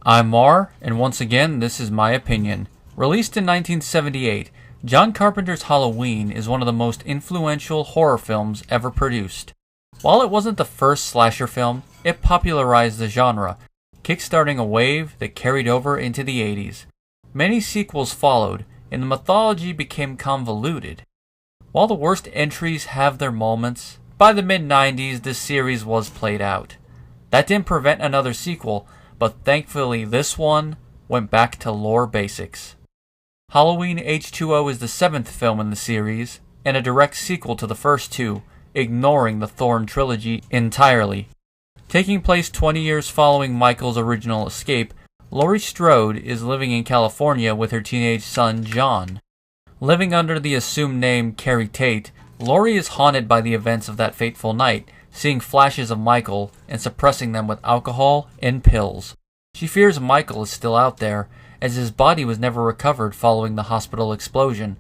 I'm Mar, and once again, this is my opinion. Released in 1978, John Carpenter's Halloween is one of the most influential horror films ever produced. While it wasn't the first slasher film, it popularized the genre, kickstarting a wave that carried over into the 80s. Many sequels followed, and the mythology became convoluted. While the worst entries have their moments, by the mid-90s the series was played out. That didn't prevent another sequel, but thankfully this one went back to lore basics. Halloween H20 is the 7th film in the series, and a direct sequel to the first two, ignoring the Thorn trilogy entirely. Taking place 20 years following Michael's original escape, Laurie Strode is living in California with her teenage son John. Living under the assumed name Carrie Tate, Laurie is haunted by the events of that fateful night, seeing flashes of Michael and suppressing them with alcohol and pills. She fears Michael is still out there, as his body was never recovered following the hospital explosion.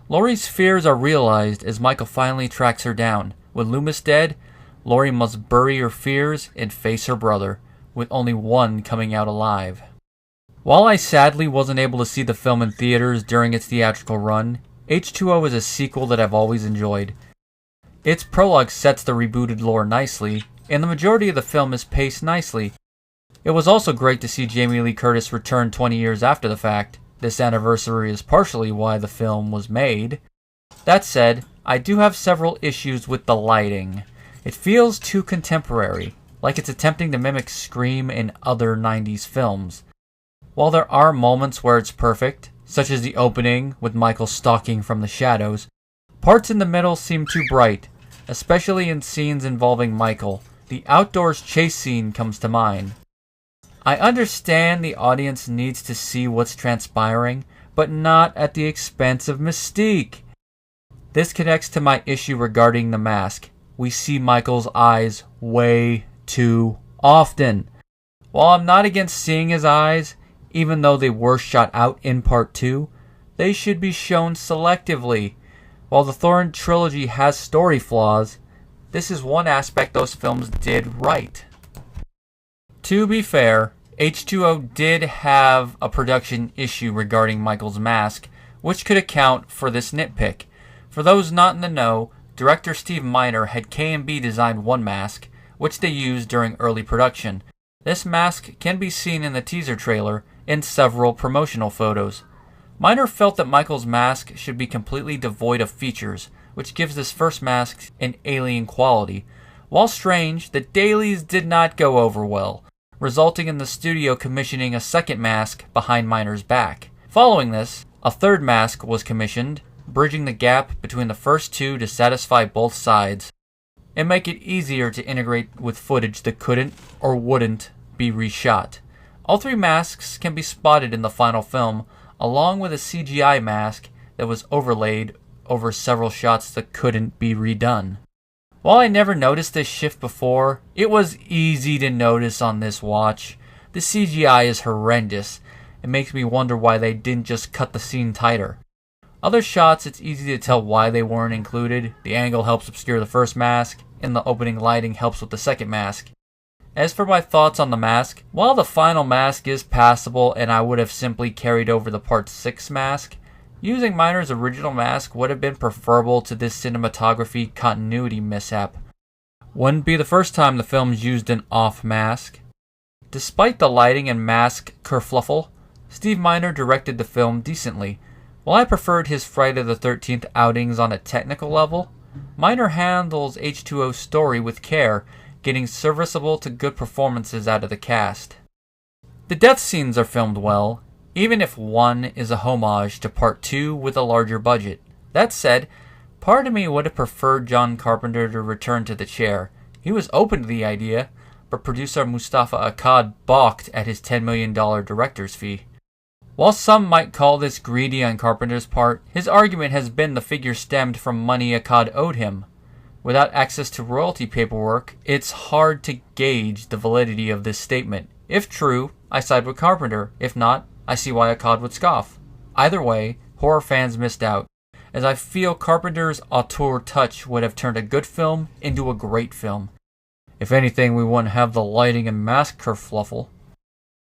Laurie's fears are realized as Michael finally tracks her down. With Loomis dead, Laurie must bury her fears and face her brother, with only one coming out alive. While I sadly wasn't able to see the film in theaters during its theatrical run, H20 is a sequel that I've always enjoyed. Its prologue sets the rebooted lore nicely, and the majority of the film is paced nicely. It was also great to see Jamie Lee Curtis return 20 years after the fact. This anniversary is partially why the film was made. That said, I do have several issues with the lighting. It feels too contemporary, like it's attempting to mimic Scream and other 90s films. While there are moments where it's perfect, such as the opening with Michael stalking from the shadows, parts in the middle seem too bright, especially in scenes involving Michael. The outdoors chase scene comes to mind. I understand the audience needs to see what's transpiring, but not at the expense of mystique. This connects to my issue regarding the mask. We see Michael's eyes way too often. While I'm not against seeing his eyes, even though they were shot out in part 2, they should be shown selectively. While the Thorn trilogy has story flaws, this is one aspect those films did right. To be fair, H20 did have a production issue regarding Michael's mask, which could account for this nitpick. For those not in the know, director Steve Miner had K&B design one mask, which they used during early production. This mask can be seen in the teaser trailer and several promotional photos. Miner felt that Michael's mask should be completely devoid of features, which gives this first mask an alien quality. While strange, the dailies did not go over well, resulting in the studio commissioning a second mask behind Miner's back. Following this, a third mask was commissioned, bridging the gap between the first two to satisfy both sides, and make it easier to integrate with footage that couldn't or wouldn't be reshot. All three masks can be spotted in the final film, along with a CGI mask that was overlaid over several shots that couldn't be redone. While I never noticed this shift before, it was easy to notice on this watch. The CGI is horrendous. It makes me wonder why they didn't just cut the scene tighter. Other shots, it's easy to tell why they weren't included. The angle helps obscure the first mask, and the opening lighting helps with the second mask. As for my thoughts on the mask, while the final mask is passable and I would have simply carried over the Part 6 mask, using Miner's original mask would have been preferable to this cinematography continuity mishap. Wouldn't be the first time the film's used an off mask. Despite the lighting and mask kerfluffle, Steve Miner directed the film decently. While I preferred his Friday the 13th outings on a technical level, Miner handles H20's story with care, getting serviceable to good performances out of the cast. The death scenes are filmed well, even if one is a homage to Part 2 with a larger budget. That said, part of me would have preferred John Carpenter to return to the chair. He was open to the idea, but producer Mustafa Akkad balked at his $10 million director's fee. While some might call this greedy on Carpenter's part, his argument has been the figure stemmed from money Akkad owed him. Without access to royalty paperwork, it's hard to gauge the validity of this statement. If true, I side with Carpenter. If not, I see why Akkad would scoff. Either way, horror fans missed out, as I feel Carpenter's auteur touch would have turned a good film into a great film. If anything, we wouldn't have the lighting and mask kerfluffle.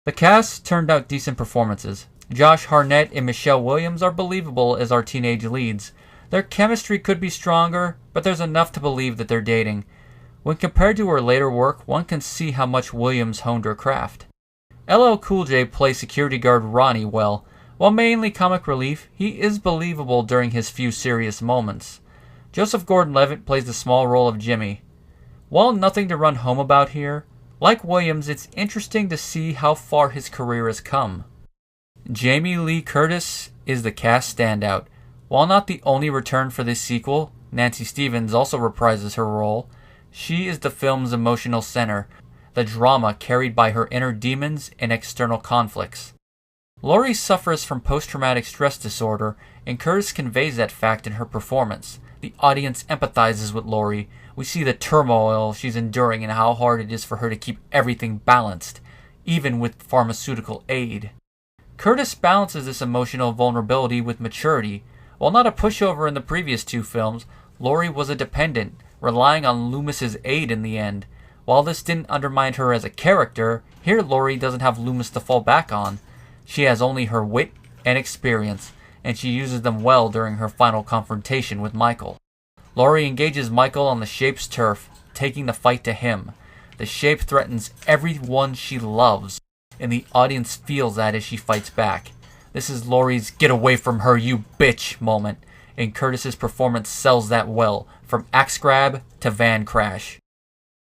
The cast turned out decent performances. Josh Hartnett and Michelle Williams are believable as our teenage leads. Their chemistry could be stronger, but there's enough to believe that they're dating. When compared to her later work, one can see how much Williams honed her craft. LL Cool J plays security guard Ronnie well. While mainly comic relief, he is believable during his few serious moments. Joseph Gordon-Levitt plays the small role of Jimmy. While nothing to run home about here, like Williams, it's interesting to see how far his career has come. Jamie Lee Curtis is the cast standout. While not the only return for this sequel, Nancy Stevens also reprises her role. She is the film's emotional center, the drama carried by her inner demons and external conflicts. Laurie suffers from post-traumatic stress disorder, and Curtis conveys that fact in her performance. The audience empathizes with Laurie. We see the turmoil she's enduring and how hard it is for her to keep everything balanced, even with pharmaceutical aid. Curtis balances this emotional vulnerability with maturity. While not a pushover in the previous two films, Laurie was a dependent, relying on Loomis's aid in the end. While this didn't undermine her as a character, here Laurie doesn't have Loomis to fall back on. She has only her wit and experience, and she uses them well during her final confrontation with Michael. Laurie engages Michael on the Shape's turf, taking the fight to him. The Shape threatens everyone she loves, and the audience feels that as she fights back. This is Laurie's "get away from her, you bitch" moment, and Curtis's performance sells that well, from axe grab to van crash.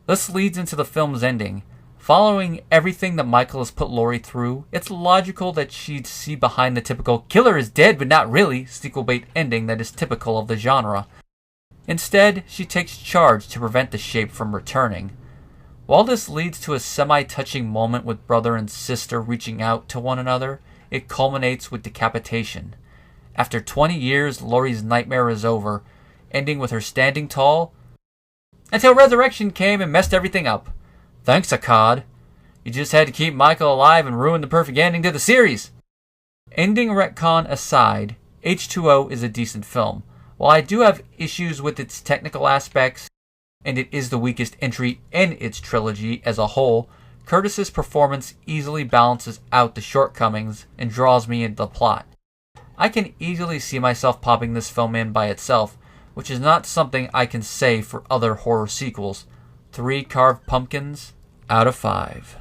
This leads into the film's ending. Following everything that Michael has put Laurie through, it's logical that she'd see behind the typical "killer is dead but not really" sequel bait ending that is typical of the genre. Instead, she takes charge to prevent the Shape from returning. While this leads to a semi-touching moment with brother and sister reaching out to one another, it culminates with decapitation. After 20 years, Laurie's nightmare is over, ending with her standing tall until resurrection came and messed everything up. Thanks, Akkad. You just had to keep Michael alive and ruin the perfect ending to the series. Ending retcon aside, H20 is a decent film. While I do have issues with its technical aspects, and it is the weakest entry in its trilogy as a whole, Curtis's performance easily balances out the shortcomings and draws me into the plot. I can easily see myself popping this film in by itself, which is not something I can say for other horror sequels. 3 carved pumpkins out of 5.